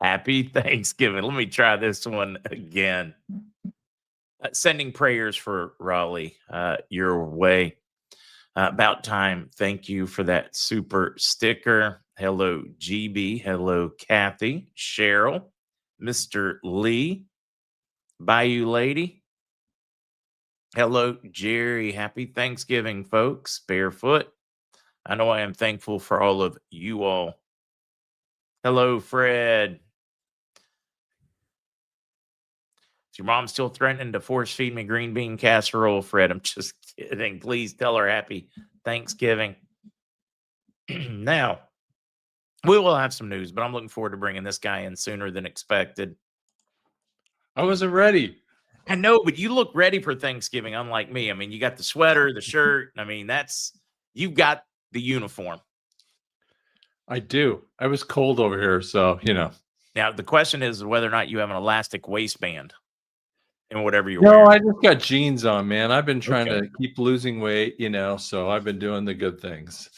Happy Thanksgiving. Let me try this one again. Sending prayers for Raleigh your way. About time. Thank you for that super sticker. Hello, GB. Hello, Kathy, Cheryl, Mr. Lee, Bayou Lady. Hello, Jerry. Happy Thanksgiving, folks. Barefoot. I know I am thankful for all of you all. Hello, Fred. Is your mom still threatening to force feed me green bean casserole, Fred? I'm just kidding. Please tell her happy Thanksgiving. Now, we will have some news, but I'm looking forward to bringing this guy in sooner than expected. I wasn't ready. I know, but you look ready for Thanksgiving, unlike me. I mean, you got the sweater, the shirt. I mean, you've got the uniform. I do. I was cold over here, so, Now, the question is whether or not you have an elastic waistband and whatever you're No, wearing. I just got jeans on, man. I've been trying to keep losing weight, so I've been doing the good things.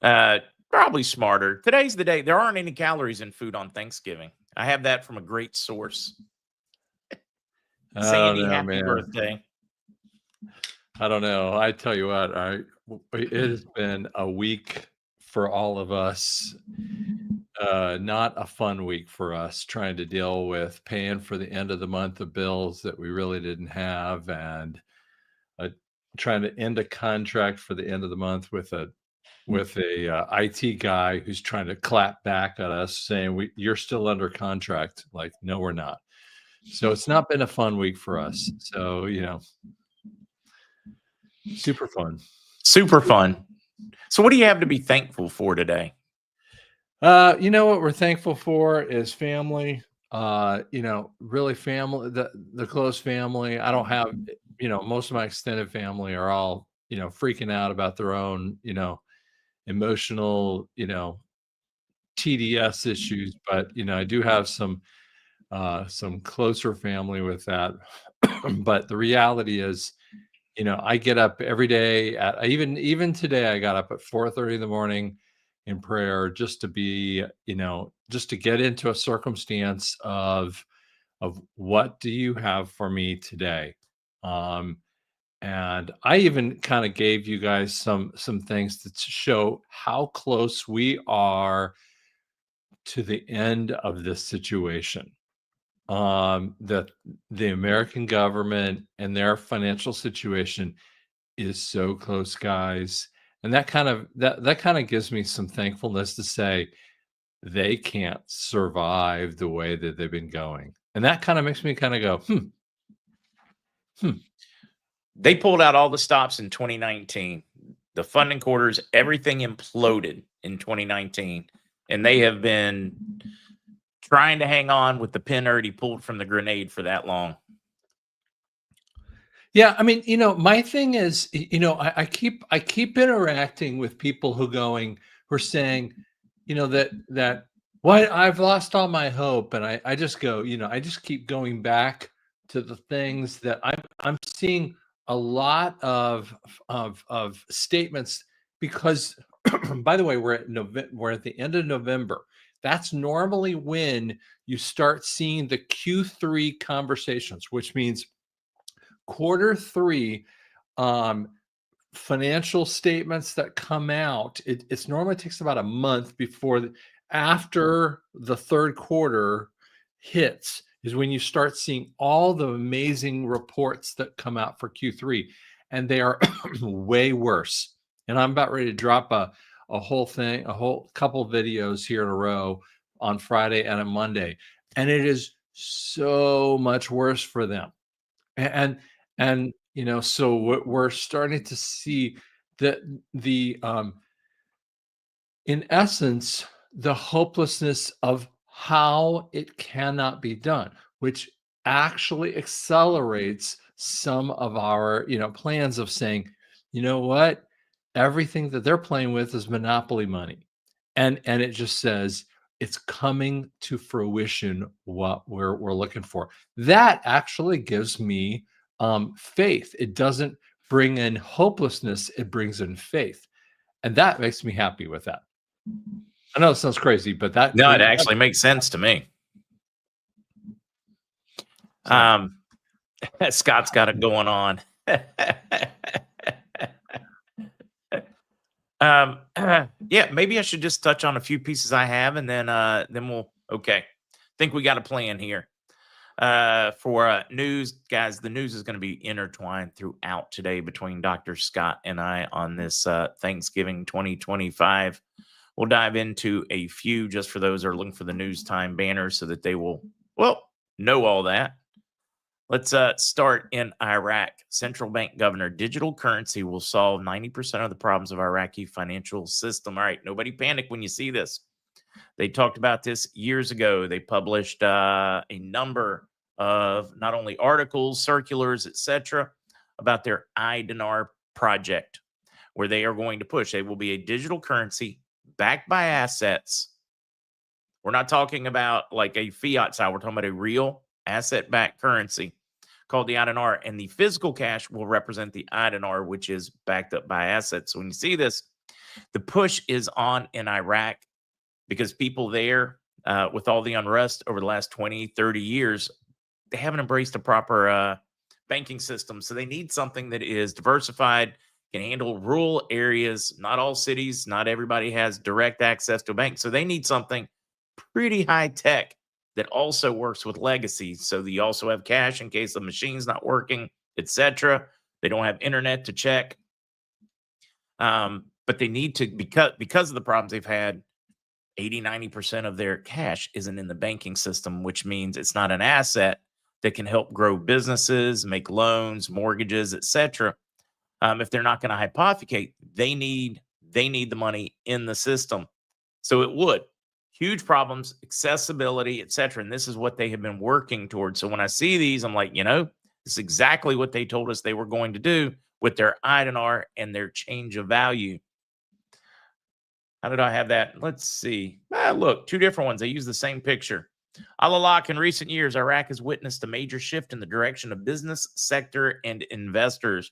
Probably smarter. Today's the day. There aren't any calories in food on Thanksgiving. I have that from a great source. Sandy, happy birthday. I don't know. I tell you what, it has been a week for all of us. Not a fun week for us, trying to deal with paying for the end of the month of bills that we really didn't have, and trying to end a contract for the end of the month with a IT guy who's trying to clap back at us saying, you're still under contract. Like, no, we're not. So it's not been a fun week for us. So, super fun. Super fun. So what do you have to be thankful for today? What we're thankful for is family. Really family, the close family. I don't have, most of my extended family are all, freaking out about their own, emotional, TDS issues, but I do have some closer family with that. But the reality is, I get up every day at even today, I got up at 4:30 in the morning in prayer just to be, just to get into a circumstance of what do you have for me today? And I even kind of gave you guys some things to show how close we are to the end of this situation. The American government and their financial situation is so close, guys. And that kind of gives me some thankfulness to say they can't survive the way that they've been going. And that kind of makes me kind of go, They pulled out all the stops in 2019. The funding quarters, everything imploded in 2019. And they have been trying to hang on with the pin already pulled from the grenade for that long. Yeah, I mean, my thing is, I keep interacting with people who are saying, that why I've lost all my hope, and I just go, I just keep going back to the things that I'm seeing a lot of statements, because by the way, we're at the end of November. That's normally when you start seeing the Q3 conversations, which means quarter three financial statements that come out. It's normally takes about a month after the third quarter hits is when you start seeing all the amazing reports that come out for Q3, and they are way worse. And I'm about ready to drop a whole couple of videos here in a row on Friday and on Monday, and it is so much worse for them. And so we're starting to see that in essence, the hopelessness of how it cannot be done, which actually accelerates some of our, plans of saying, what, everything that they're playing with is monopoly money. And it just says it's coming to fruition what we're looking for. That actually gives me faith. It doesn't bring in hopelessness, it brings in faith. And that makes me happy with that. I know it sounds crazy, but that No, it actually makes sense to me. Scott's got it going on. Yeah, maybe I should just touch on a few pieces I have, and then we'll. Okay, think we got a plan here. For news, guys, the news is going to be intertwined throughout today between Dr. Scott and I on this Thanksgiving 2025. We'll dive into a few just for those who are looking for the news time banner so that they will, well, know all that. Let's start in Iraq. Central bank governor, digital currency will solve 90% of the problems of Iraqi financial system. All right, nobody panic when you see this. They talked about this years ago. They published a number of not only articles, circulars, etc., about their iDinar project, where they are going to push. They will be a digital currency backed by assets. We're not talking about like a fiat style. We're talking about a real asset-backed currency called the iDinar, and the physical cash will represent the iDinar, which is backed up by assets. So when you see this, the push is on in Iraq because people there, with all the unrest over the last 20, 30 years, they haven't embraced a proper banking system. So they need something that is diversified, can handle rural areas. Not all cities, not everybody has direct access to a bank. So they need something pretty high tech that also works with legacy. So that you also have cash in case the machine's not working, etc. They don't have internet to check. But they need to, because of the problems they've had, 80-90% of their cash isn't in the banking system, which means it's not an asset that can help grow businesses, make loans, mortgages, etc. If they're not going to hypothecate, they need the money in the system. So it would. Huge problems, accessibility, etc. And this is what they have been working towards. So when I see these, I'm like, this is exactly what they told us they were going to do with their iDinar and their change of value. How did I have that? Let's see. Look, two different ones. They use the same picture. Alalak, in recent years, Iraq has witnessed a major shift in the direction of business sector and investors.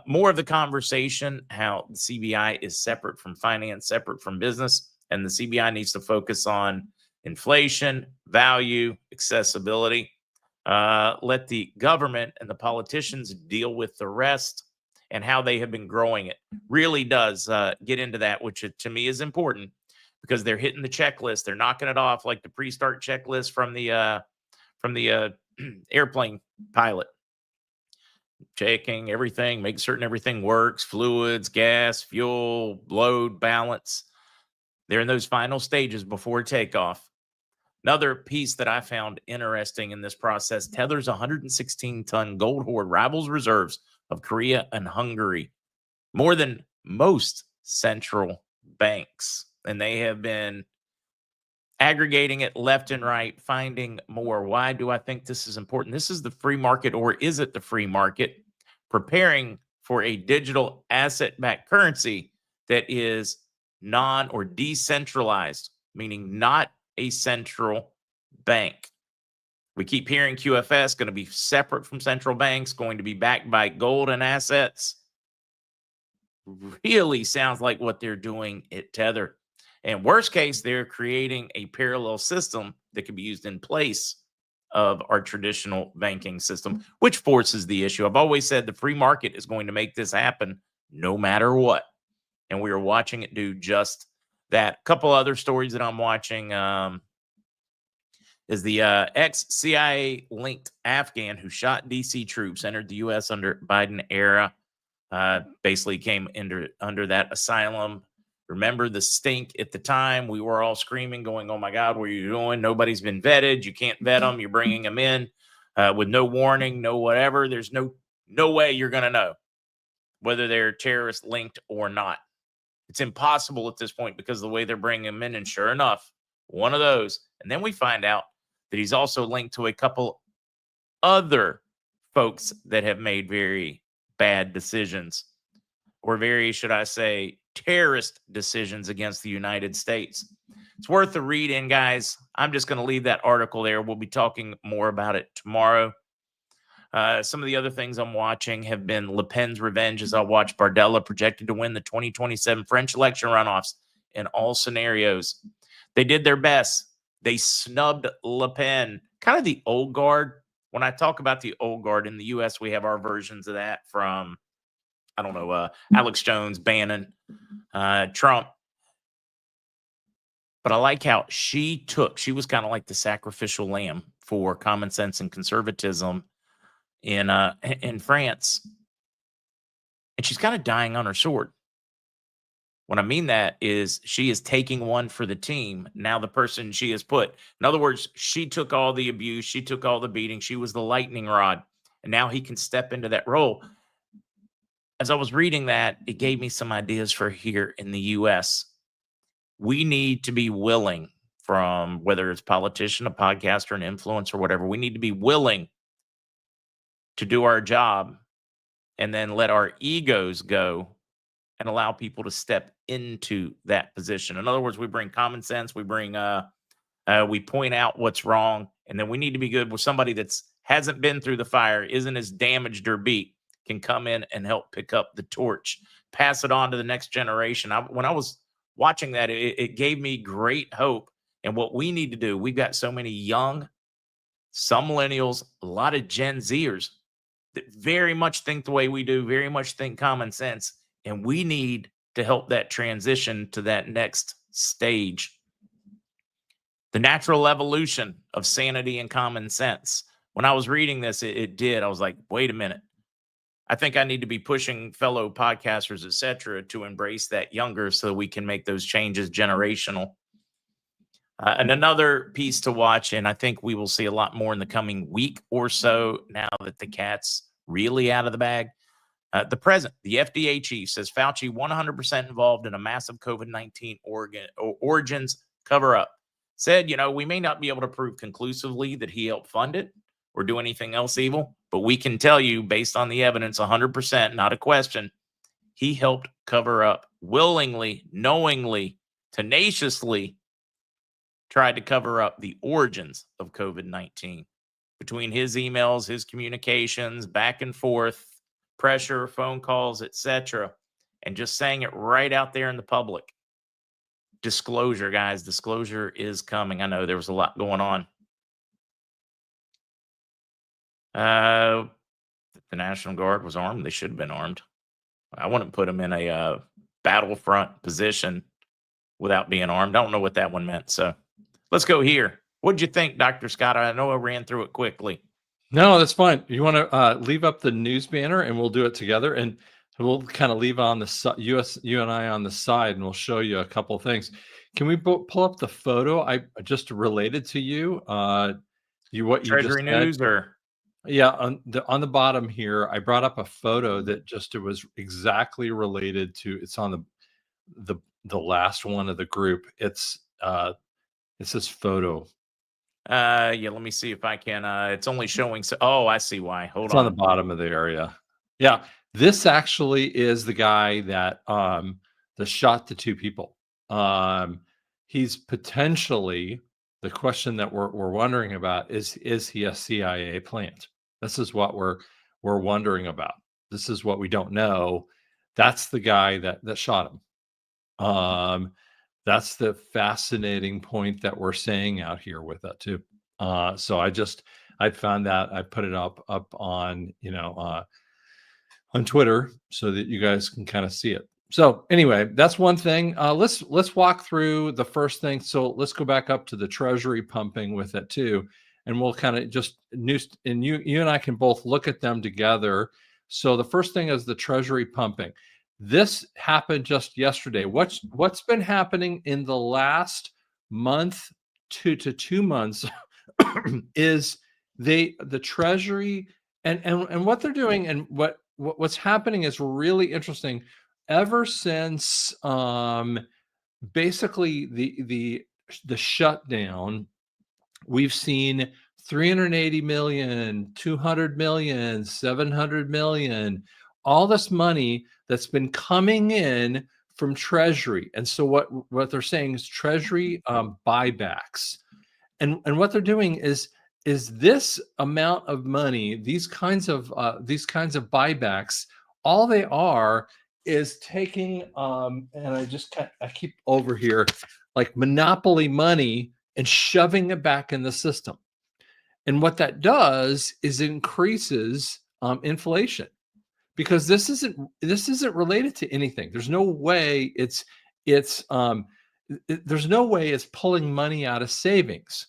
More of the conversation, how the CBI is separate from finance, separate from business, and the CBI needs to focus on inflation, value, accessibility. Let the government and the politicians deal with the rest and how they have been growing it. Really does get into that, which to me is important because they're hitting the checklist. They're knocking it off like the pre-start checklist from the airplane pilot. Checking everything, make certain everything works, fluids, gas, fuel, load, balance. They're in those final stages before takeoff. Another piece that I found interesting in this process, Tether's 116-ton gold hoard rivals reserves of Korea and Hungary, more than most central banks. And they have been aggregating it left and right, finding more. Why do I think this is important? This is the free market, or is it the free market, preparing for a digital asset-backed currency that is non or decentralized, meaning not a central bank. We keep hearing QFS going to be separate from central banks, going to be backed by gold and assets. Really sounds like what they're doing at Tether. And worst case, they're creating a parallel system that can be used in place of our traditional banking system, which forces the issue. I've always said the free market is going to make this happen no matter what. And we are watching it do just that. A couple other stories that I'm watching is the ex-CIA linked Afghan who shot DC troops, entered the U.S. under Biden era, basically came under that asylum. Remember the stink at the time? We were all screaming, going, oh my God, what are you doing? Nobody's been vetted. You can't vet them. You're bringing them in with no warning, no whatever. There's no way you're going to know whether they're terrorist linked or not. It's impossible at this point because of the way they're bringing them in. And sure enough, one of those. And then we find out that he's also linked to a couple other folks that have made very bad decisions, or very, should I say, terrorist decisions against the United States. It's worth a read in, guys. I'm just going to leave that article there. We'll be talking more about it tomorrow. Some of the other things I'm watching have been Le Pen's revenge, as I watch Bardella projected to win the 2027 French election runoffs. in all scenarios. They did their best. They snubbed Le Pen, kind of the old guard. When I talk about the old guard in the US, we have our versions of that from, I don't know, Alex Jones, Bannon, Trump. But I like how she was kind of like the sacrificial lamb for common sense and conservatism in France. And she's kind of dying on her sword. What I mean that is she is taking one for the team. Now the person she has put. In other words, she took all the abuse. She took all the beating. She was the lightning rod. And now he can step into that role. As I was reading that, it gave me some ideas for here in the U.S. We need to be willing, from whether it's politician, a podcaster, an influencer, whatever, we need to be willing to do our job and then let our egos go and allow people to step into that position. In other words, we bring common sense, we bring we point out what's wrong, and then we need to be good with somebody that's hasn't been through the fire, isn't as damaged or beat, can come in and help pick up the torch, pass it on to the next generation. When I was watching that, it gave me great hope. And what we need to do, we've got so many young, some millennials, a lot of Gen Zers that very much think the way we do, very much think common sense. And we need to help that transition to that next stage. The natural evolution of sanity and common sense. When I was reading this, it did. I was like, wait a minute. I think I need to be pushing fellow podcasters, et cetera, to embrace that younger so we can make those changes generational. And another piece to watch, and I think we will see a lot more in the coming week or so now that the cat's really out of the bag. The president, the FDA chief, says Fauci 100% involved in a massive COVID-19 origins cover-up. Said, we may not be able to prove conclusively that he helped fund it or do anything else evil, but we can tell you, based on the evidence, 100%, not a question, he helped cover up willingly, knowingly, tenaciously, tried to cover up the origins of COVID-19 between his emails, his communications, back and forth, pressure, phone calls, etc., and just saying it right out there in the public. Disclosure, guys. Disclosure is coming. I know there was a lot going on. The National Guard was armed. They should have been armed. I wouldn't put them in a battlefront position without being armed. I don't know what that one meant. So let's go here. What did you think, Dr. Scott? I know I ran through it quickly. No, that's fine. You want to leave up the news banner and we'll do it together. And we'll kind of leave on the you and I on the side, and we'll show you a couple of things. Can we pull up the photo I just related to you? What you Treasury just News said? or Yeah, on the bottom here, I brought up a photo that it was exactly related to. It's on the last one of the group. It's this photo. yeah, let me see if I can. It's only showing. Oh, I see why. Hold It's on. on the bottom of the area. Yeah, this actually is the guy that shot the two people. He's potentially, the question that we're wondering about is he a CIA plant? This is what we're wondering about. This is what we don't know. That's the guy that shot him. That's the fascinating point that we're saying out here with that too. So I found that, I put it up on on Twitter so that you guys can kind of see it. So anyway, that's one thing. Let's walk through the first thing. So let's go back up to the Treasury pumping with it too, and we'll kind of just and you and I can both look at them together. So the first thing is the Treasury pumping. This happened just yesterday. What's been happening in the last month to 2 months is the Treasury and what they're doing, and what's happening is really interesting. Ever since basically the shutdown, we've seen 380 million, 200 million, 700 million, all this money that's been coming in from Treasury. And so what they're saying is Treasury buybacks. And what they're doing is this amount of money, these kinds of buybacks, all they are is taking and I keep over here like monopoly money and shoving it back in the system. And what that does is increases inflation, because this isn't related to anything. There's no way there's no way it's pulling money out of savings.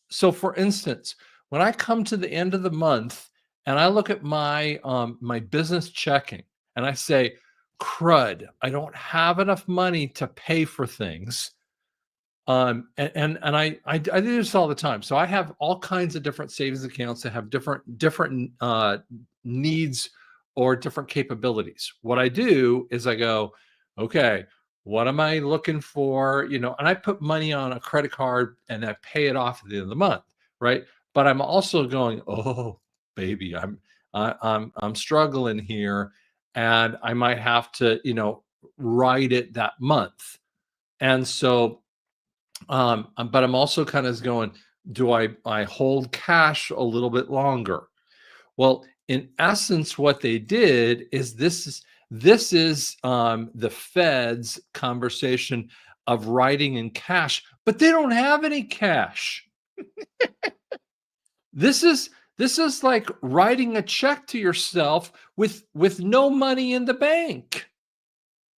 So for instance, when I come to the end of the month and I look at my my business checking and I say, crud, I don't have enough money to pay for things. And I do this all the time. So I have all kinds of different savings accounts that have different needs or different capabilities. What I do is I go, okay, what am I looking for? You know, and I put money on a credit card and I pay it off at the end of the month, right? But I'm also going, oh, baby, I'm struggling here, and I might have to, you know, write it that month. And so but I'm also kind of going, do I hold cash a little bit longer? Well, in essence, what they did is this is the Fed's conversation of writing in cash, but they don't have any cash. This is like writing a check to yourself with no money in the bank.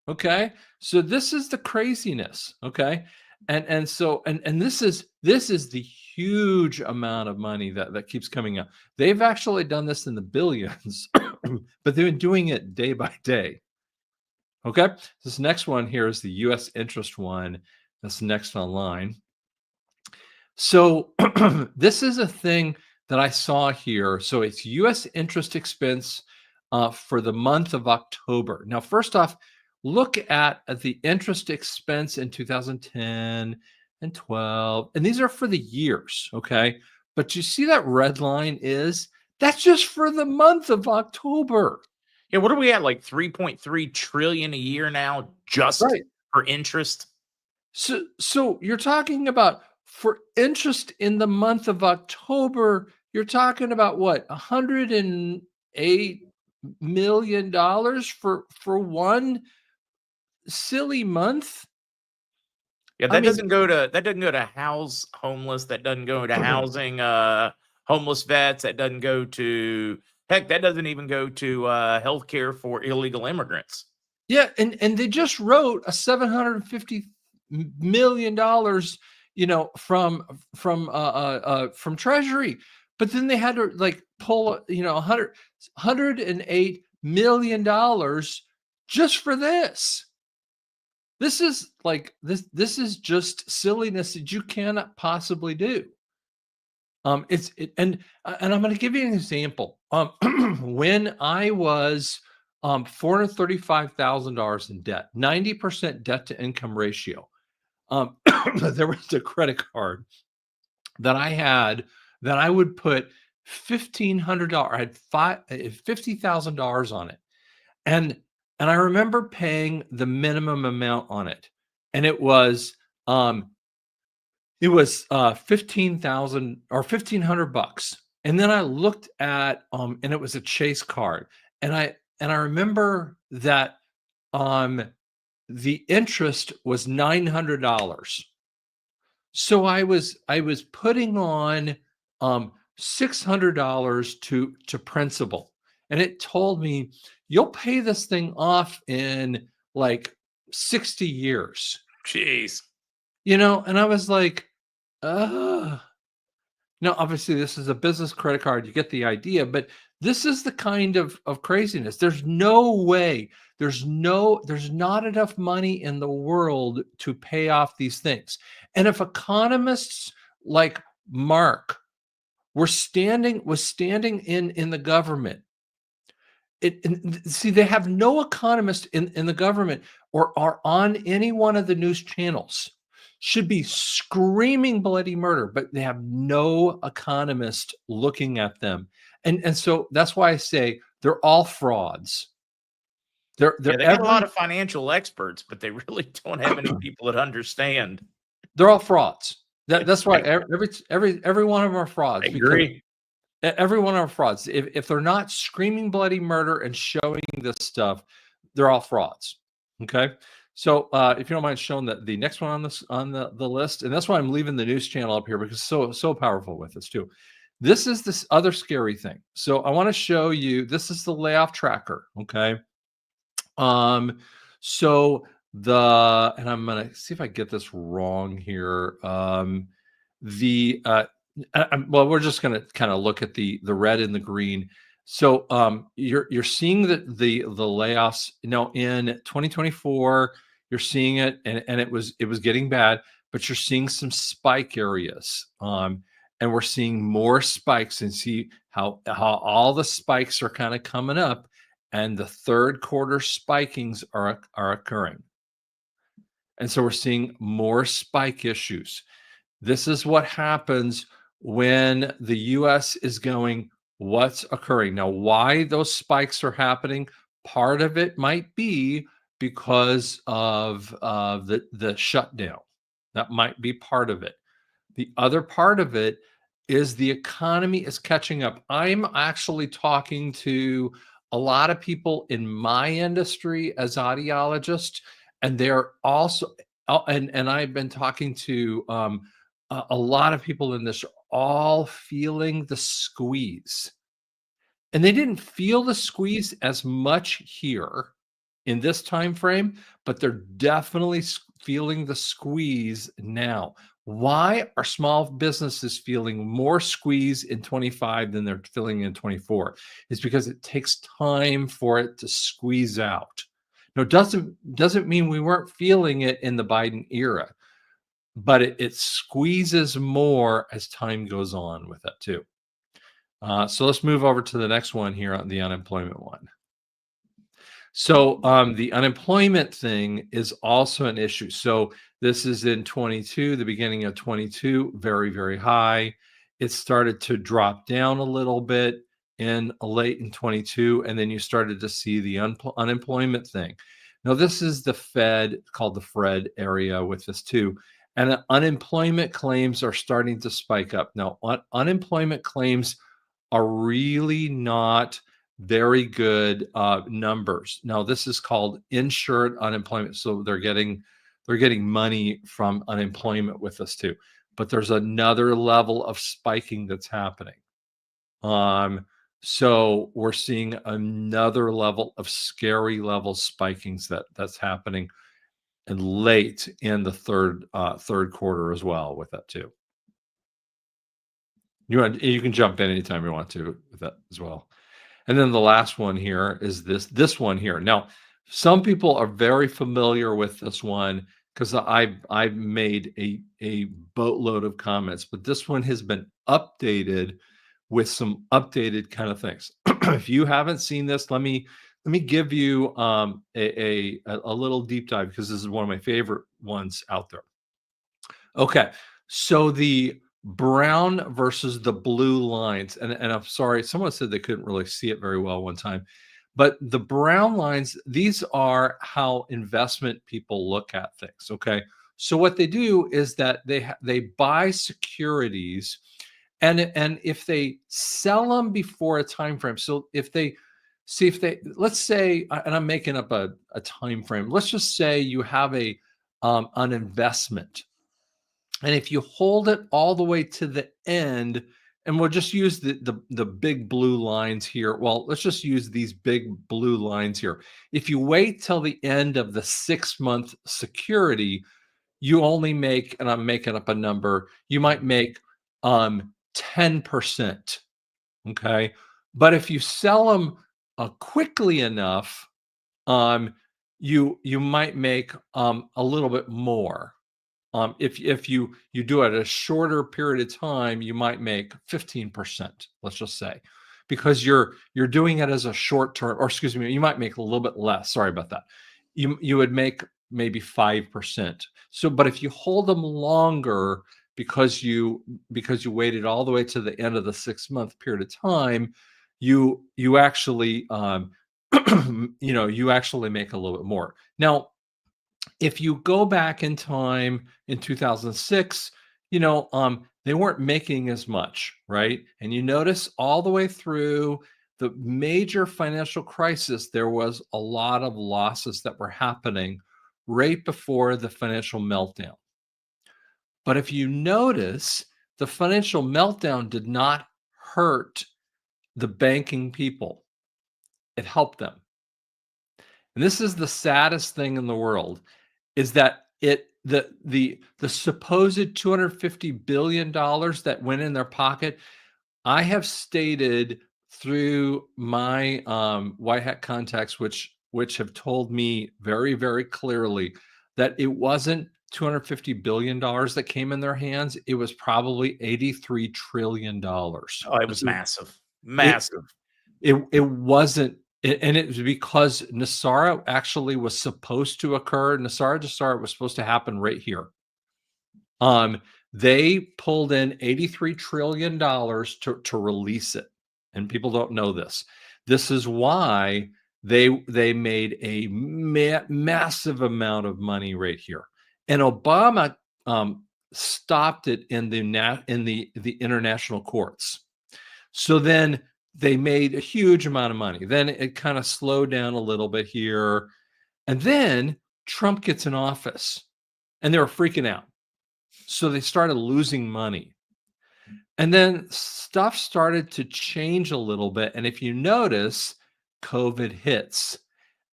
Okay, so this is the craziness. Okay, and so this is the huge amount of money that keeps coming up. They've actually done this in the billions, but they've been doing it day by day. Okay, this next one here is the U.S. interest one. That's next online. So this is a thing that I saw here. So it's U.S. interest expense for the month of October. Now, first off, look at the interest expense in 2010 and 12, and these are for the years, okay? But you see that red line that's just for the month of October. Yeah, what are we at? Like 3.3 trillion a year now, just Right. for interest. So you're talking about for interest in the month of October, you're talking about what, $108 million for one silly month? Yeah, I that mean, doesn't go to house homeless. That doesn't go to housing homeless vets. That doesn't go to, heck, that doesn't even go to healthcare for illegal immigrants. yeah, and they just wrote a $750 million, you know, from Treasury, but then they had to like pull, you know, $108 million just for this. This is like this is just silliness that you cannot possibly do. And I'm going to give you an example. When I was $435,000 in debt, 90% debt to income ratio. There was a credit card that I had that I would put $1,500. I had $50,000 on it, and I remember paying the minimum amount on it, and it was 15,000 or $1,500. And then I looked at and it was a Chase card, and I remember that the interest was $900. So I was putting on $600 to principal, and it told me you'll pay this thing off in like 60 years. Jeez. You know, and I was like, now obviously this is a business credit card, you get the idea, but this is the kind of craziness. There's no way, there's not enough money in the world to pay off these things. And if economists like Mark was standing in the government, see, they have no economist in the government or are on any one of the news channels, should be screaming bloody murder, but they have no economist looking at them. And so that's why I say they're all frauds. They got a lot of financial experts, but they really don't have any people that understand. They're all frauds. That's why every one of them are frauds. I agree. Every one of them are frauds. If they're not screaming bloody murder and showing this stuff, they're all frauds. Okay. So if you don't mind showing the next one on this on the list, and that's why I'm leaving the news channel up here because it's so powerful with this too. This is this other scary thing. So I want to show you. This is the layoff tracker. Okay. Um. So and I'm gonna see if I get this wrong here. The well, we're just gonna kind of look at the red and the green. So you're seeing the layoffs, in 2024. You're seeing it, and it was getting bad, but you're seeing some spike areas. And we're seeing more spikes, and see how all the spikes are kind of coming up, and the third quarter spikings are occurring. And so we're seeing more spike issues. This is what happens when the US is going, what's occurring? Now, why those spikes are happening, part of it might be because of the shutdown. That might be part of it. The other part of it is the economy is catching up. I'm actually talking to a lot of people in my industry as audiologists, and they're also, and I've been talking to a lot of people in this, all feeling the squeeze. And they didn't feel the squeeze as much here in this time frame, but they're definitely feeling the squeeze now. Why are small businesses feeling more squeeze in 25 than they're feeling in 24? It's because it takes time for it to squeeze out. No, it doesn't mean we weren't feeling it in the Biden era, but it squeezes more as time goes on with that too. So let's move over to the next one here on the unemployment one. So the unemployment thing is also an issue. So this is in 22, the beginning of 22, very, very high. It started to drop down a little bit in late in 22, and then you started to see the unemployment thing. Now, this is the Fed, called the Fred area with this too. And unemployment claims are starting to spike up. Now, unemployment claims are really not very good numbers. Now, this is called insured unemployment. So they're getting money from unemployment with us too. But there's another level of spiking that's happening. So we're seeing another level of scary level spikings that's happening and late in the third quarter as well with that too. You can jump in anytime you want to with that as well. And then the last one here is this one here. Now, some people are very familiar with this one because I've made a boatload of comments, but this one has been updated with some updated kind of things. If you haven't seen this, let me give you a little deep dive because this is one of my favorite ones out there. Okay, so the brown versus the blue lines, and I'm sorry, someone said they couldn't really see it very well one time, but the brown lines, these are how investment people look at things. Okay, so what they do is that they buy securities, and if they sell them before a time frame, so if they let's say, and I'm making up a time frame, let's just say you have an investment. And if you hold it all the way to the end, and we'll just use the big blue lines here. Well, let's just use these big blue lines here. If you wait till the end of the 6-month security, you only make, and I'm making up a number, you might make 10%. Okay. But if you sell them quickly enough, you might make a little bit more. If you do it at a shorter period of time, you might make 15%, let's just say, because you're doing it as a short term, or excuse me, you might make a little bit less. Sorry about that. You would make maybe 5%. So, but if you hold them longer because you waited all the way to the end of the 6-month period of time, you actually you actually make a little bit more. Now, if you go back in time in 2006, they weren't making as much, right? And you notice all the way through the major financial crisis, there was a lot of losses that were happening right before the financial meltdown. But if you notice, the financial meltdown did not hurt the banking people. It helped them. And this is the saddest thing in the world, is that the supposed $250 billion that went in their pocket, I have stated through my white hat contacts, which have told me very, very clearly that it wasn't $250 billion that came in their hands. It was probably $83 trillion. Oh, it was massive, It, massive. it wasn't, and it was because Nasara actually was supposed to occur. Nasara was supposed to happen right here. They pulled in $83 trillion to release it, and people don't know this. This is why they made a massive amount of money right here, and Obama stopped it in the international courts. So then they made a huge amount of money. Then it kind of slowed down a little bit here, and then Trump gets in office, and they were freaking out. So they started losing money. And then stuff started to change a little bit. And if you notice, COVID hits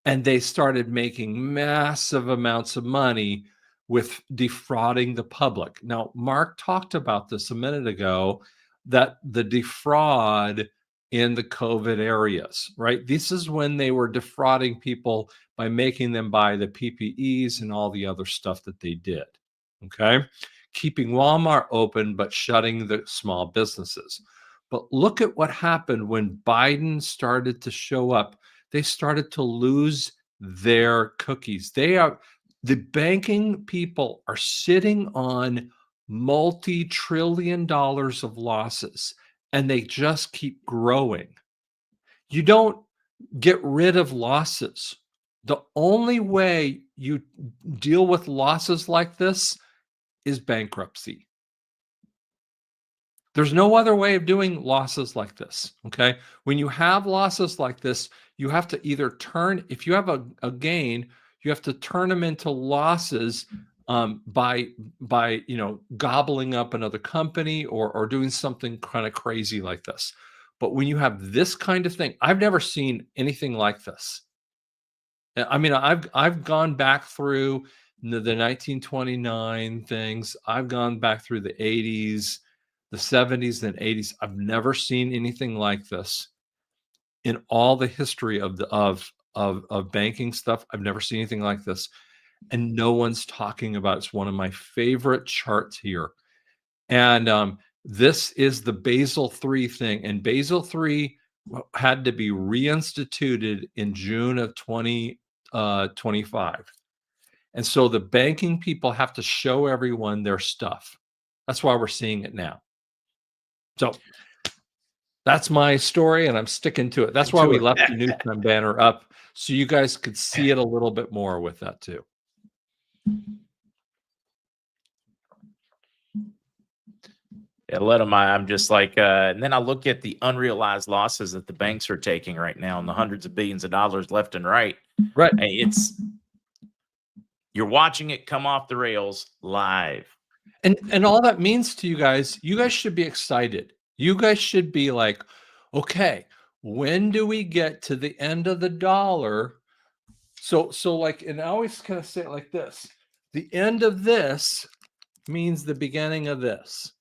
and they started making massive amounts of money with defrauding the public. Now, Mark talked about this a minute ago, that the defraud in the COVID areas, right? This is when they were defrauding people by making them buy the PPEs and all the other stuff that they did. Okay. Keeping Walmart open, but shutting the small businesses. But look at what happened when Biden started to show up. They started to lose their cookies. The banking people are sitting on multi-trillion dollars of losses, and they just keep growing. You don't get rid of losses. The only way you deal with losses like this is bankruptcy. There's no other way of doing losses like this. Okay. When you have losses like this, you have to either turn, if you have a gain, you have to turn them into losses by gobbling up another company or doing something kind of crazy like this. But when you have this kind of thing, I've never seen anything like this. I mean, I've gone back through the 1929 things. I've gone back through the 80s, the 70s, and 80s. I've never seen anything like this in all the history of banking stuff. I've never seen anything like this, and no one's talking about it. It's one of my favorite charts here, and this is the Basel III thing, and Basel III had to be reinstituted in June of 2025. And so the banking people have to show everyone their stuff. That's why we're seeing it now. So that's my story, and I'm sticking to it. That's why we left the news time banner up, so you guys could see it a little bit more with that too. Yeah, let them. I'm just like, and then I look at the unrealized losses that the banks are taking right now, and the hundreds of billions of dollars left and right. Right. You're watching it come off the rails live. And all that means to you guys should be excited. You guys should be like, okay, when do we get to the end of the dollar? So like, and I always kind of say it like this: the end of this means the beginning of this.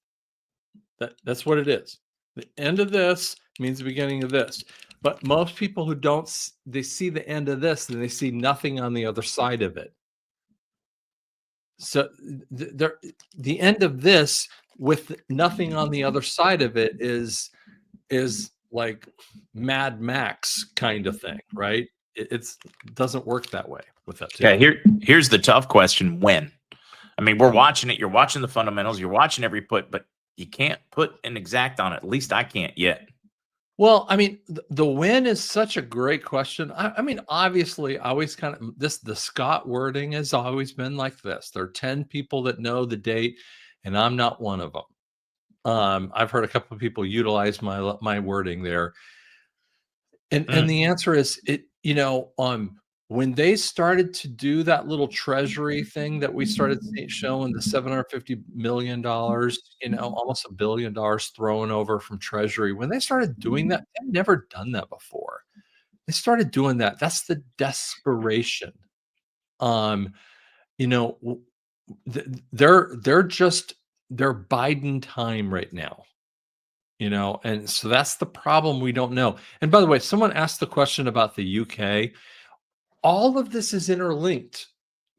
That's what it is. The end of this means the beginning of this. But most people who don't, they see the end of this and they see nothing on the other side of it. So the end of this with nothing on the other side of it is like Mad Max kind of thing, right? It doesn't work that way with that too. Okay, here's the tough question: when? I mean, we're watching it. You're watching the fundamentals. You're watching every put, but you can't put an exact on it. At least I can't yet. Well, I mean, the when is such a great question. I mean, obviously, I always kind of the Scott wording has always been like this. There are 10 people that know the date, and I'm not one of them. I've heard a couple of people utilize my wording there. And the answer is when they started to do that little treasury thing that we started showing, the $750 million, almost $1 billion thrown over from treasury, when they started doing that, they've never done that before. They started doing that. That's the desperation. You know, they're Biden time right now. And so that's the problem. We don't know. And by the way, someone asked the question about the UK. All of this is interlinked.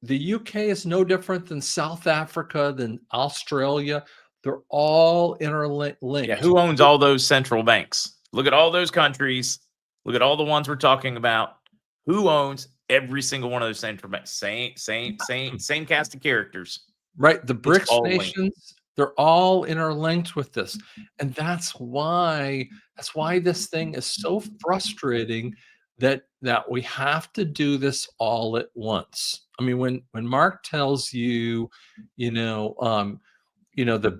The UK is no different than South Africa, than Australia. They're all interlinked. Yeah, who owns all those central banks? Look at all those countries. Look at all the ones we're talking about. Who owns every single one of those central banks? Same cast of characters. Right. The BRICS nations, they're all interlinked with this. And that's why this thing is so frustrating, that we have to do this all at once. I mean, when Mark tells you, the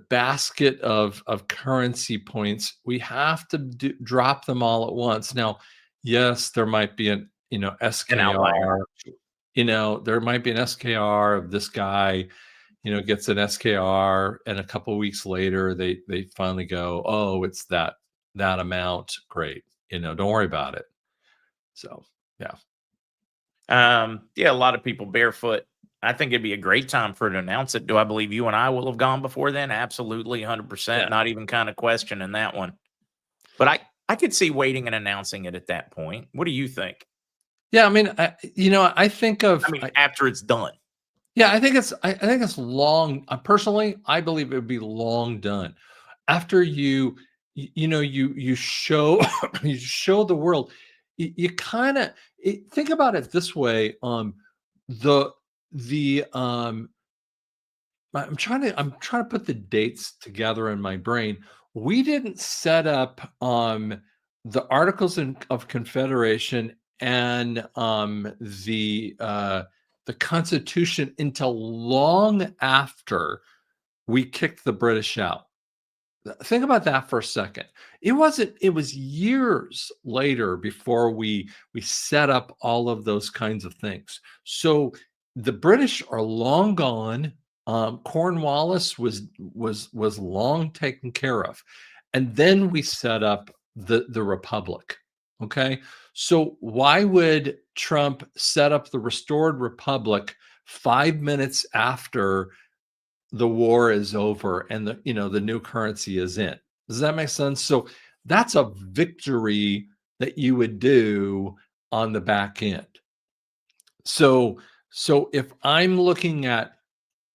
basket of currency points, we have to drop them all at once. Now, yes, there might be an SKR. An outlier. There might be an SKR of this guy, gets an SKR, and a couple of weeks later they finally go, oh, it's that amount. Great. Don't worry about it. So, yeah. Yeah, a lot of people barefoot. I think it'd be a great time for it to announce it. Do I believe you and I will have gone before then? Absolutely, 100%. Yeah. Not even kind of questioning that one. But I could see waiting and announcing it at that point. What do you think? Yeah, I mean, I think of. After it's done. Yeah, I think it's long. Personally, I believe it would be long done after you show you show the world. You kind of think about it this way. I'm trying to put the dates together in my brain. We didn't set up the Articles of Confederation and the Constitution until long after we kicked the British out. Think about that for a second. It was years later before we set up all of those kinds of things. So the British are long gone. Cornwallis was long taken care of. And then we set up the Republic. Okay. So why would Trump set up the restored Republic 5 minutes after the war is over and the new currency is in? Does that make sense? So that's a victory that you would do on the back end. So if I'm looking at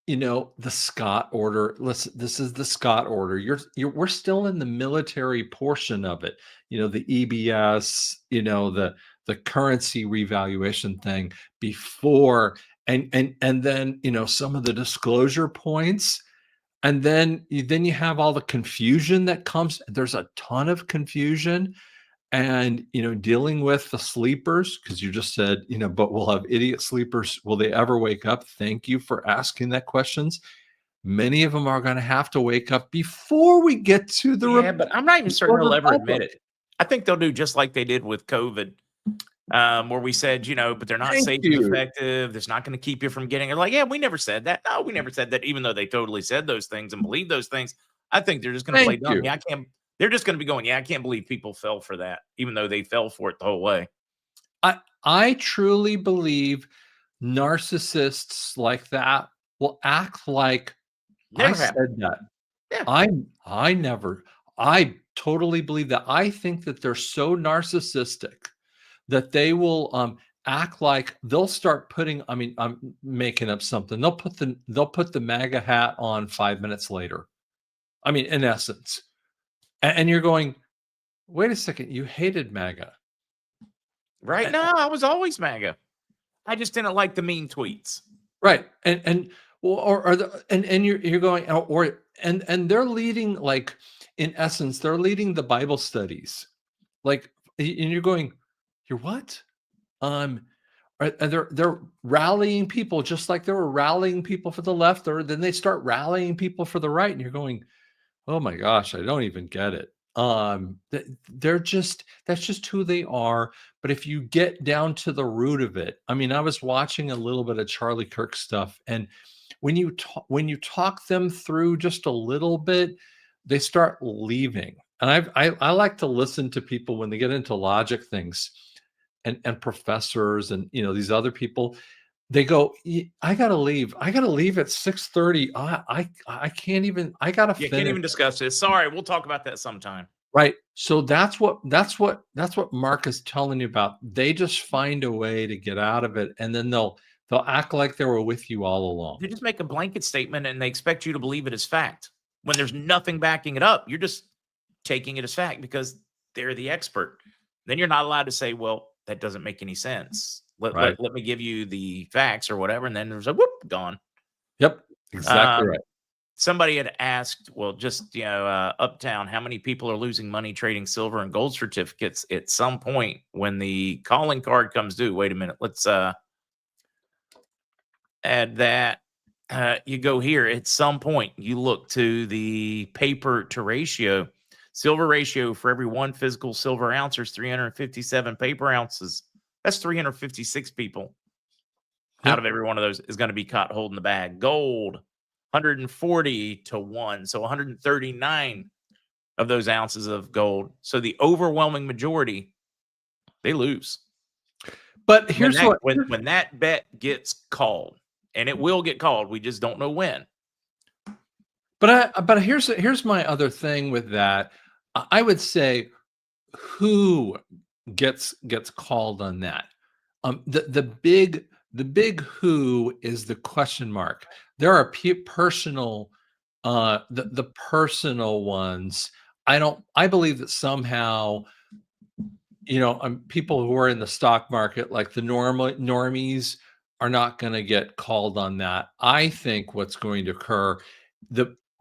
the Scott order, this is the Scott order. We're still in the military portion of it. The EBS, the currency revaluation thing before, and then some of the disclosure points, and then you have all the confusion that comes. There's a ton of confusion, and dealing with the sleepers, because you just said but we'll have idiot sleepers. Will they ever wake up? Thank you for asking that questions. Many of them are going to have to wake up before we get to the but I'm not even certain they'll ever admit it. I think they'll do just like they did with COVID, where we said, but they're not safe and effective. It's not going to keep you from getting it. Like, yeah, we never said that. No, we never said that, even though they totally said those things and believed those things. I think they're just going to play dumb. Yeah, they're just going to be going, yeah, I can't believe people fell for that, even though they fell for it the whole way. I truly believe narcissists like that will act like I said that. Yeah. I totally believe that. I think that they're so narcissistic that they will act like they'll start putting, I'm making up something. They'll put the MAGA hat on 5 minutes later. In essence. And you're going, wait a second, you hated MAGA. Right? No, I was always MAGA. I just didn't like the mean tweets. Right. And you're going, and they're leading, like, in essence, they're leading the Bible studies. Like, and you're going, you're what? And they're rallying people just like they were rallying people for the left, or then they start rallying people for the right, and you're going, oh my gosh, I don't even get it. They're just that's just who they are. But if you get down to the root of it, I mean, I was watching a little bit of Charlie Kirk stuff, and when you talk them through just a little bit, they start leaving. And I like to listen to people when they get into logic things, and professors, and these other people. They go, I gotta leave. I gotta leave at 6:30. I can't even. I gotta You can't finish. even discuss this. Sorry, we'll talk about that sometime. Right. So that's what Mark is telling you about. They just find a way to get out of it, and then they'll act like they were with you all along. They just make a blanket statement and they expect you to believe it as fact. When there's nothing backing it up, you're just taking it as fact because they're the expert. Then you're not allowed to say, well, that doesn't make any sense. Right. Let me give you the facts or whatever. And then there's a whoop, gone. Yep. Exactly Um, right. Somebody had asked, well, just, Uptown, how many people are losing money trading silver and gold certificates at some point when the calling card comes due? Wait a minute. Let's add that. You go here at some point, you look to the paper to ratio. Silver ratio for every one physical silver ounce, there's 357 paper ounces. That's 356 people out Yep. of every one of those is going to be caught holding the bag. Gold, 140 to 1. So 139 of those ounces of gold. So the overwhelming majority, they lose. But here's what When that bet gets called, and it will get called, we just don't know when. but here's my other thing with that. I would say, who gets called on that? The big who is the question mark. There are personal, the personal ones. I believe that somehow, people who are in the stock market, like the normies, are not going to get called on that. I think what's going to occur,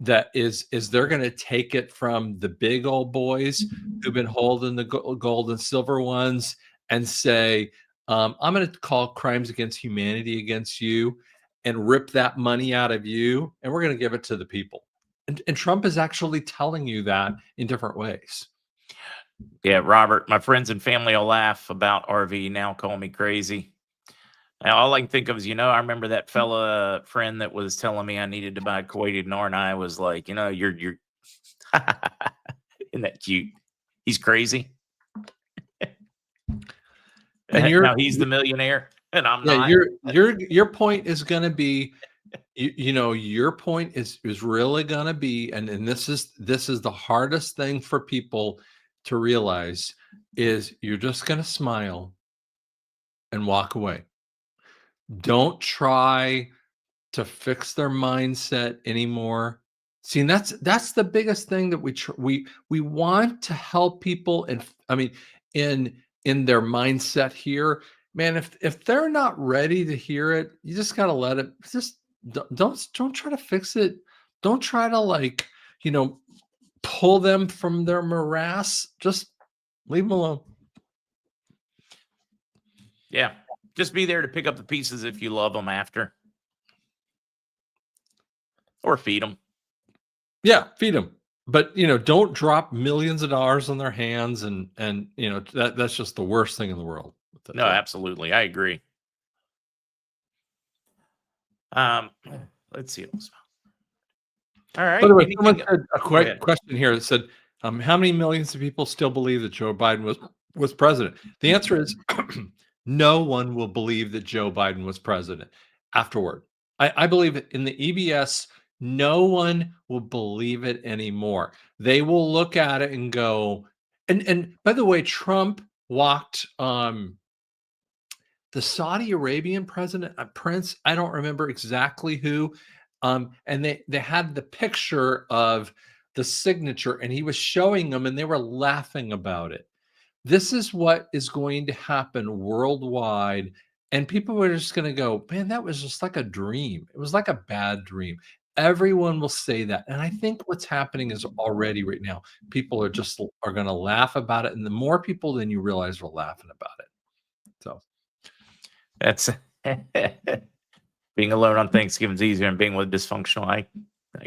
that is they're going to take it from the big old boys who've been holding the gold and silver ones, and say, I'm going to call crimes against humanity against you, and rip that money out of you, and we're going to give it to the people. And Trump is actually telling you that in different ways. Yeah, Robert, my friends and family will laugh about RV now, call me crazy. Now, all I can think of is, I remember that fella friend that was telling me I needed to buy Kuwaiti dinar, and I was like, you're isn't that cute? He's crazy. And Now he's the millionaire, and I'm not. Your point is going to be, your point is really going to be, and this is the hardest thing for people to realize, is you're just going to smile and walk away. Don't try to fix their mindset anymore. See, and that's the biggest thing that we want to help people, and I mean, in their mindset here, man. If they're not ready to hear it, you just got to let it. Just don't try to fix it. Don't try to, pull them from their morass. Just leave them alone. Yeah, just be there to pick up the pieces if you love them after, or feed them. Yeah, feed them. But don't drop millions of dollars on their hands, and that's just the worst thing in the world. No, absolutely, I agree. Let's see. All right. By the way, someone had a question here that said, how many millions of people still believe that Joe Biden was president? The answer is no one will believe that Joe Biden was president afterward. I believe in the EBS, no one will believe it anymore. They will look at it and go, and by the way, Trump walked the Saudi Arabian president, prince, I don't remember exactly who, and they had the picture of the signature, and he was showing them, and they were laughing about it. This is what is going to happen worldwide, and people are just going to go, man, that was just like a dream. It was like a bad dream. Everyone will say that, and I think what's happening is already right now, people are going to laugh about it, and the more people than you realize are laughing about it. So that's being alone on Thanksgiving is easier than being with dysfunctional. I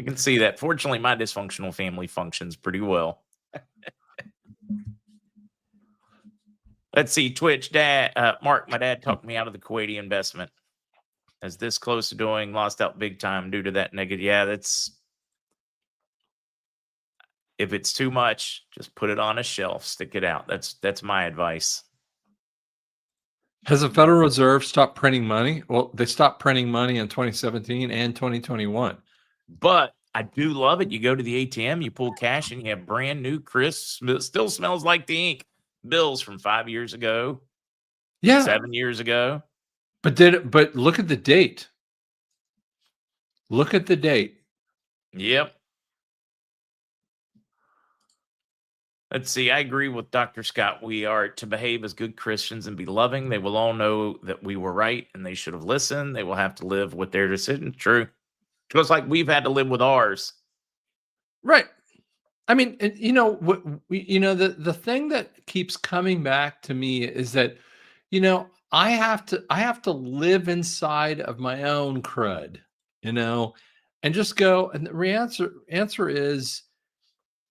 can see that. Fortunately, my dysfunctional family functions pretty well. Let's see. Twitch dad, Mark, my dad talked me out of the Kuwaiti investment. As this close to doing, lost out big time due to that negative. Yeah, that's, if it's too much, just put it on a shelf, stick it out. That's my advice. Has the Federal Reserve stopped printing money? Well, they stopped printing money in 2017 and 2021. But I do love it. You go to the ATM, you pull cash, and you have brand new, crisp, still smells like the ink bills from 5 years ago, Yeah, 7 years ago. but look at the date. Look at the date. Yep. Let's see. I agree with Dr. Scott. We are to behave as good Christians and be loving. They will all know that we were right and they should have listened. They will have to live with their decision. True. Just like we've had to live with ours. Right. I mean, you know, the thing that keeps coming back to me is that, you know, I have to live inside of my own crud, you know, and just go. And the answer is,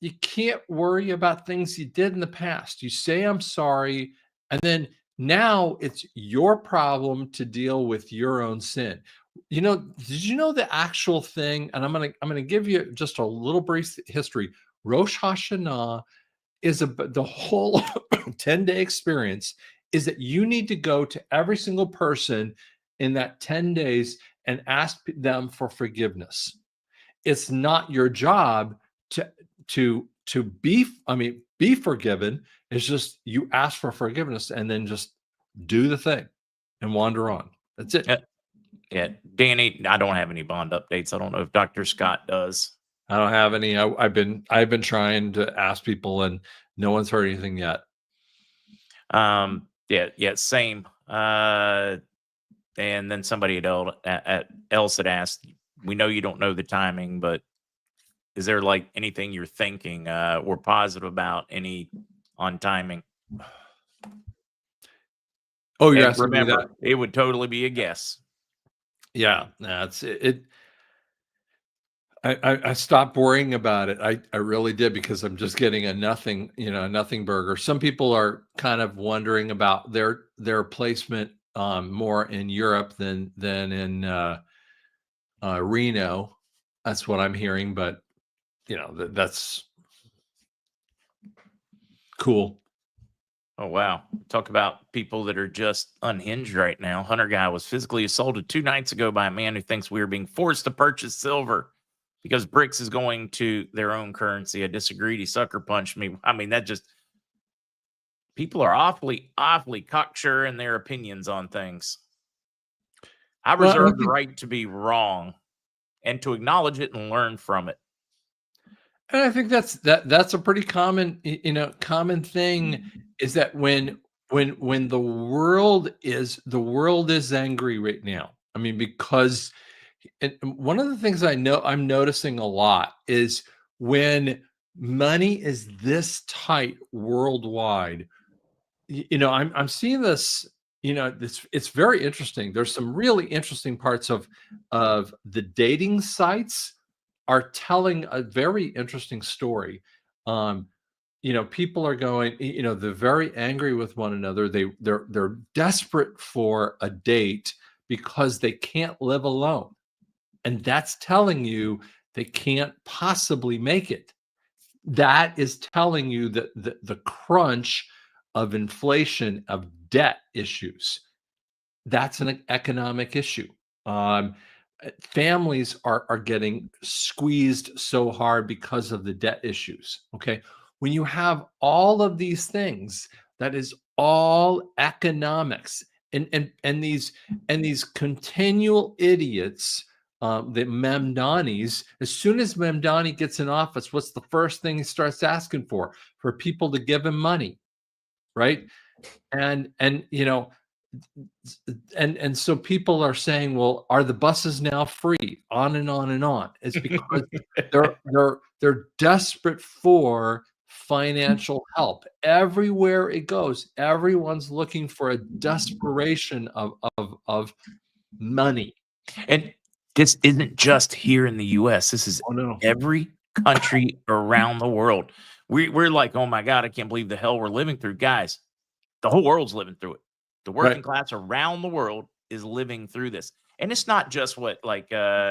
you can't worry about things you did in the past. You say, I'm sorry. And then now it's your problem to deal with your own sin. You know, did you know the actual thing? And I'm gonna give you just a little brief history. Rosh Hashanah is the whole 10-day experience is that you need to go to every single person in that 10 days and ask them for forgiveness. It's not your job to be forgiven. It's just you ask for forgiveness and then just do the thing and wander on. That's it. Yeah, Danny, I don't have any bond updates. I don't know if Dr. Scott does. I don't have any. I've been trying to ask people and no one's heard anything yet. Yeah, same. And then somebody else had asked, we know you don't know the timing, but is there like anything you're thinking or positive about any on timing? Oh, you're And asking me that? remember, it would totally be a guess. Yeah, that's it. I stopped worrying about it. I really did because I'm just getting a nothing, nothing burger. Some people are kind of wondering about their placement more in Europe than in Reno. That's what I'm hearing, but that's cool. Oh, wow. Talk about people that are just unhinged right now. Hunter guy was physically assaulted 2 nights ago by a man who thinks we are being forced to purchase silver because BRICS is going to their own currency. I disagreed. He sucker punched me. I mean, that just, people are awfully cocksure in their opinions on things. I reserve the right to be wrong and to acknowledge it and learn from it. And I think that's a pretty common, common thing is that when the world is angry right now. I mean, because one of the things I'm noticing a lot is when money is this tight worldwide, I'm seeing this, it's very interesting. There's some really interesting parts of the dating sites are telling a very interesting story. People are going, they're very angry with one another. They're desperate for a date because they can't live alone. And that's telling you they can't possibly make it. That is telling you that the crunch of inflation, of debt issues, that's an economic issue. Families are getting squeezed so hard because of the debt issues. Okay. When you have all of these things, that is all economics. And these continual idiots, the Mamdanis, as soon as Mamdani gets in office, what's the first thing he starts asking for? For people to give him money, right? And and so people are saying, well, are the buses now free? On and on and on. It's because they're desperate for financial help. Everywhere it goes, everyone's looking for a desperation of money. And this isn't just here in the US. This is every country around the world. We're like, oh my God, I can't believe the hell we're living through. Guys, the whole world's living through it. The working Right. class around the world is living through this. And it's not just what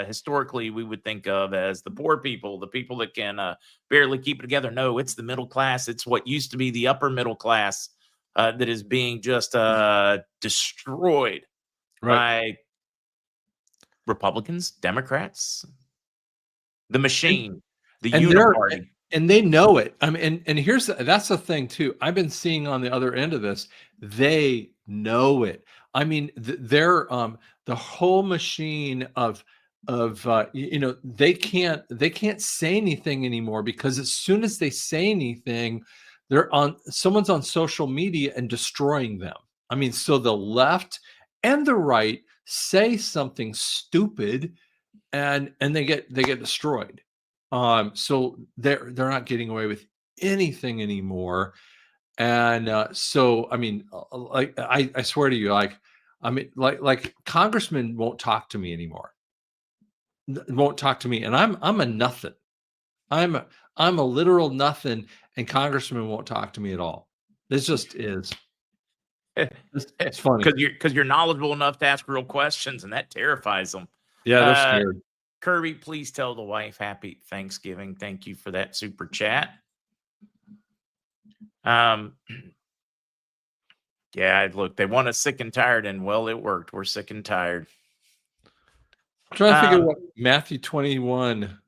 historically we would think of as the poor people, the people that can barely keep it together. No, it's the middle class. It's what used to be the upper middle class that is being just destroyed Right. by Republicans, Democrats, the And machine, the and they're uniparty. and they know it. I mean, and that's the thing too. I've been seeing on the other end of this, they know it. I mean, they're the whole machine of they can't say anything anymore because as soon as they say anything, someone's on social media and destroying them. I mean, so the left and the right say something stupid and they get destroyed. So they're not getting away with anything anymore. And so I mean, like I swear to you, I mean, like congressmen won't talk to me anymore. Won't talk to me, and I'm a nothing. I'm a, I'm a literal nothing, and congressmen won't talk to me at all. This just is. It's funny. Because you're knowledgeable enough to ask real questions, and that terrifies them. Yeah, they're Uh, scared. Kirby, please tell the wife happy Thanksgiving. Thank you for that super chat. Yeah, look, they want us sick and tired, and well, it worked. We're sick and tired. I'm trying to figure Um, what Matthew 21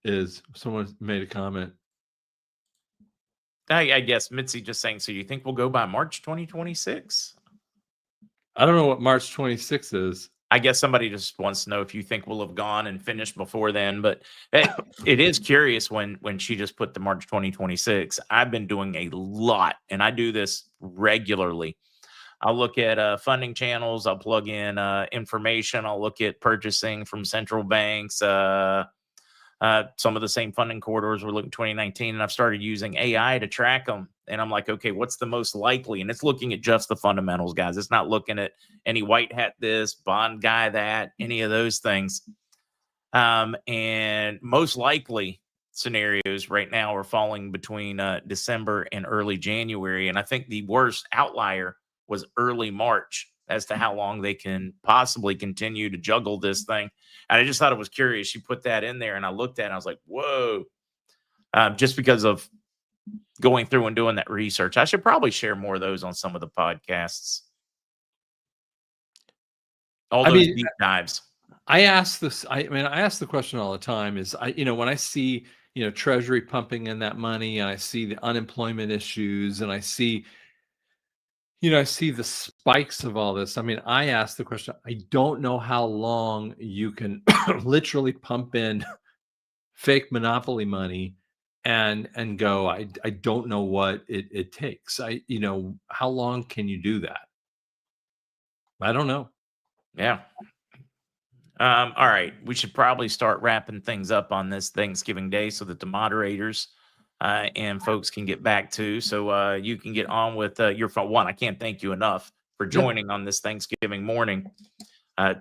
is. Someone made a comment. I guess Mitzi just saying, so you think we'll go by March 2026? I don't know what March 26 is. I guess somebody just wants to know if you think we'll have gone and finished before then. But it is curious when she just put the March 2026. I've been doing a lot, and I do this regularly. I'll look at funding channels. I'll plug in information. I'll look at purchasing from central banks. Some of the same funding corridors were looking 2019, and I've started using AI to track them. And I'm like, okay, what's the most likely? And it's looking at just the fundamentals, guys. It's not looking at any white hat this, bond guy that, any of those things. And most likely scenarios right now are falling between December and early January. And I think the worst outlier was early March as to how long they can possibly continue to juggle this thing. And I just thought it was curious. You put that in there, and I looked at it, and I was like, whoa. Just because of going through and doing that research. I should probably share more of those on some of the podcasts. All those deep dives. I ask this. I mean, I ask the question all the time. When I see Treasury pumping in that money, and I see the unemployment issues, and I see the spikes of all this. I mean, I ask the question. I don't know how long you can literally pump in fake monopoly money and go. I don't know what it takes. How long can you do that? I don't know. Yeah. All right. We should probably start wrapping things up on this Thanksgiving Day so that the moderators and folks can get back to. So you can get on with your phone. One, I can't thank you enough for joining on this Thanksgiving morning.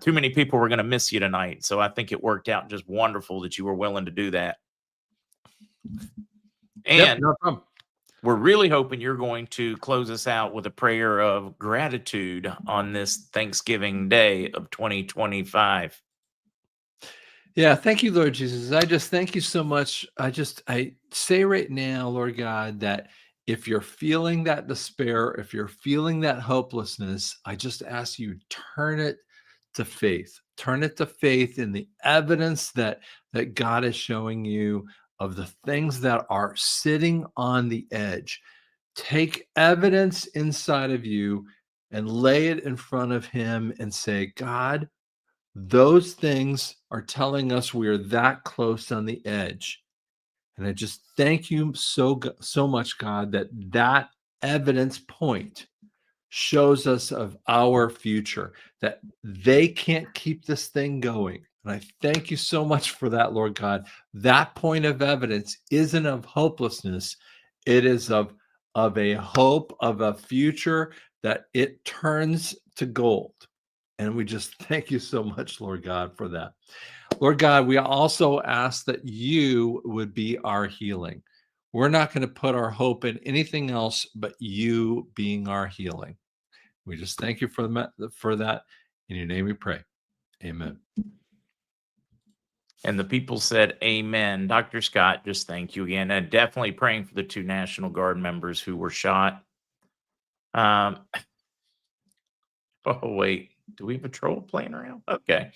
Too many people were going to miss you tonight. So I think it worked out just wonderful that you were willing to do that. And no problem. We're really hoping you're going to close us out with a prayer of gratitude on this Thanksgiving Day of 2025. Yeah, thank you, Lord Jesus. I just thank you so much. I say right now, Lord God, that if you're feeling that despair, if you're feeling that hopelessness, I just ask you turn it to faith. Turn it to faith in the evidence that God is showing you of the things that are sitting on the edge. Take evidence inside of you and lay it in front of him and say, God, those things are telling us we're that close on the edge. And I just thank you so much, God, that evidence point shows us of our future, that they can't keep this thing going. And I thank you so much for that, Lord God. That point of evidence isn't of hopelessness. It is of a hope of a future that it turns to gold. And we just thank you so much, Lord God, for that. Lord God, we also ask that you would be our healing. We're not going to put our hope in anything else but you being our healing. We just thank you for that. In your name we pray. Amen. And the people said, amen. Dr. Scott, just thank you again. And definitely praying for the 2 National Guard members who were shot. Oh, wait. Do we have a troll playing around? Okay.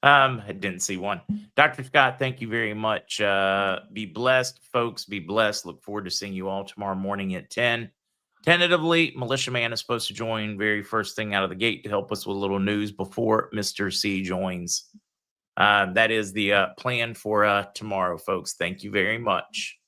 I didn't see one. Dr. Scott, thank you very much. Be blessed, folks. Be blessed. Look forward to seeing you all tomorrow morning at 10. Tentatively, Militia Man is supposed to join very first thing out of the gate to help us with a little news before Mr. C joins. That is the plan for tomorrow, folks. Thank you very much.